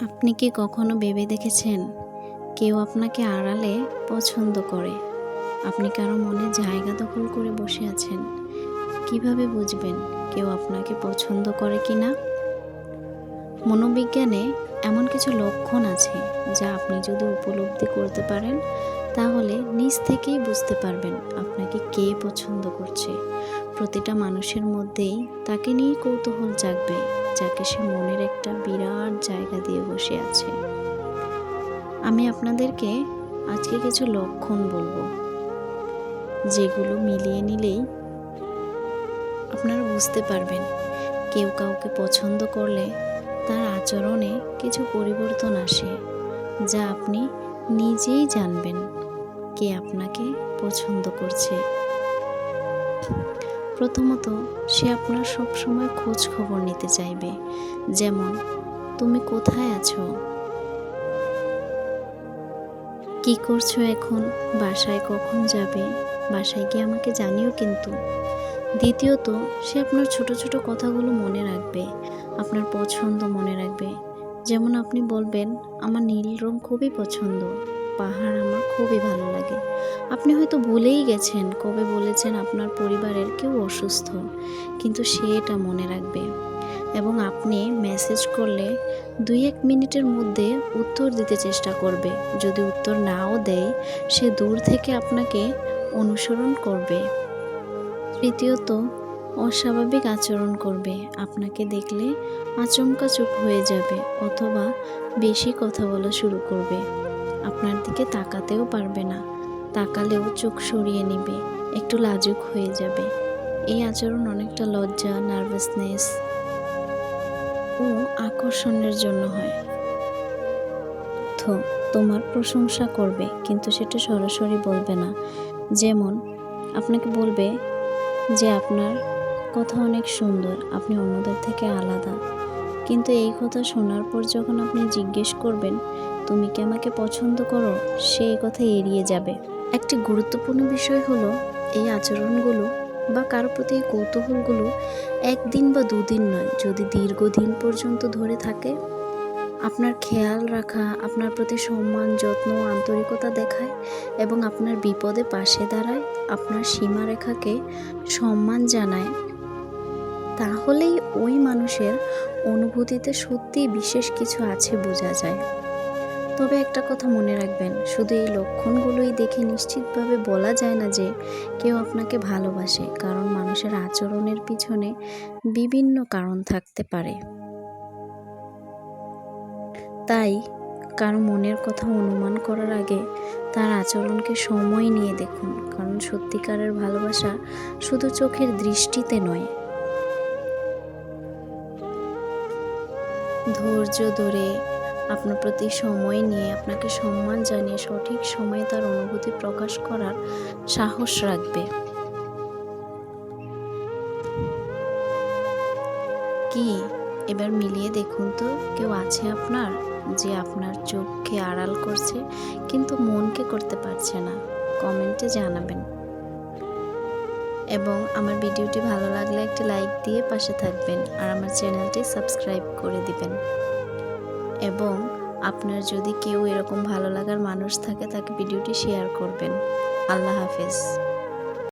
আপনি কি কখনো ভেবে দেখেছেন কেউ আপনাকে আড়ালে পছন্দ করে? আপনি কারো মনে জায়গা দখল করে বসে আছেন। কিভাবে বুঝবেন কেউ আপনাকে পছন্দ করে কিনা? মনোবিজ্ঞানে এমন কিছু লক্ষণ আছে যা আপনি যদি উপলব্ধি করতে পারেন তাহলে নিজ থেকেই বুঝতে পারবেন আপনাকে কে পছন্দ করছে। প্রতিটা মানুষের মধ্যেই তাকে নিয়ে কৌতূহল জাগবে, যাকে সে মনের একটা বিরাট জায়গা দিয়ে বসে আছে। আমি আপনাদেরকে আজকে কিছু লক্ষণ বলবো, যেগুলো মিলিয়ে নিলেই আপনারা বুঝতে পারবেন কেউ কাউকে পছন্দ করলে তার আচরণে কিছু পরিবর্তন আসে, যা আপনি নিজেই জানবেন কে আপনাকে পছন্দ করছে। প্রথমত, সে আপনার সবসময় খোঁজ খবর নিতে চাইবে। যেমন, তুমি কোথায় আছো, কি করছো এখন, বাসায় কখন যাবে, বাসায় গিয়ে আমাকে জানিও কিন্তু। দ্বিতীয়ত, সে আপনার ছোট ছোট কথাগুলো মনে রাখবে, আপনার পছন্দ মনে রাখবে। যেমন আপনি বলবেন, আমার নীল রং খুবই পছন্দ, পাহাড় আমার খুবই ভালো লাগে। আপনি হয়তো ভুলেই গেছেন কবে বলেছেন আপনার পরিবারের কেউ অসুস্থ, কিন্তু সে এটা মনে রাখবে। এবং আপনি মেসেজ করলে 2-1 মিনিটের মধ্যে উত্তর দিতে চেষ্টা করবে। যদি উত্তর নাও দেয়, সে দূর থেকে আপনাকে অনুসরণ করবে। তৃতীয়ত, অস্বাভাবিক আচরণ করবে। আপনাকে দেখলে আচমকা চুপ হয়ে যাবে অথবা বেশি কথা বলা শুরু করবে। আপনার দিকে তাকাতেও পারবে না, তাকালেও চোখ সরিয়ে নেবে, একটু লাজুক হয়ে যাবে। এই আচরণ অনেকটা লজ্জা, নার্ভাসনেস ও আকর্ষণের জন্য হয়। তোমার প্রশংসা করবে, কিন্তু সেটা সরাসরি বলবে না। যেমন, আপনাকে বলবে যে আপনার কথা অনেক সুন্দর, আপনি অন্যদের থেকে আলাদা। কিন্তু এই কথা শোনার পর যখন আপনি জিজ্ঞেস করবেন, তুমি কি আমাকে পছন্দ করো, সে এই কথা এড়িয়ে যাবে। একটি গুরুত্বপূর্ণ বিষয় হলো, এই আচরণগুলো বা কারো প্রতি এই কৌতূহলগুলো 1 দিন বা 2 দিন নয়, যদি দীর্ঘদিন পর্যন্ত ধরে থাকে। আপনার খেয়াল রাখা, আপনার প্রতি সম্মান, যত্ন ও আন্তরিকতা দেখায় এবং আপনার বিপদে পাশে দাঁড়ায়, আপনার সীমারেখাকে সম্মান জানায়, তাহলেই ওই মানুষের অনুভূতিতে সত্যিই বিশেষ কিছু আছে বোঝা যায়। তবে একটা কথা মনে রাখবেন, শুধু এই লক্ষণগুলোই দেখে নিশ্চিতভাবে বলা যায় না যে কেউ আপনাকে ভালোবাসে, কারণ মানুষের আচরণের পিছনে বিভিন্ন কারণ থাকতে পারে। তাই কারো মনের কথা অনুমান করার আগে তার আচরণকে সময় নিয়ে দেখুন, কারণ সত্যিকারের ভালোবাসা শুধু চোখের দৃষ্টিতে নয়। ধৈর্য ধরে, আপনার প্রতি সময় নিয়ে, আপনাকে সম্মান জানিয়ে সঠিক সময়ে তার অনুভূতি প্রকাশ করার সাহস রাখবে। কি এবার মিলিয়ে দেখুন তো, কেউ আছে আপনার যে আপনার চোখকে আড়াল করছে কিন্তু মনকে করতে পারছে না? কমেন্টে জানাবেন। এবং আমার ভিডিওটি ভালো লাগলে একটি লাইক দিয়ে পাশে থাকবেন, আর আমার চ্যানেলটি সাবস্ক্রাইব করে দিবেন। এবং আপনার যদি কেউ এরকম ভালো লাগার মানুষ থাকে, তাকে ভিডিওটি শেয়ার করবেন। আল্লাহ হাফেজ।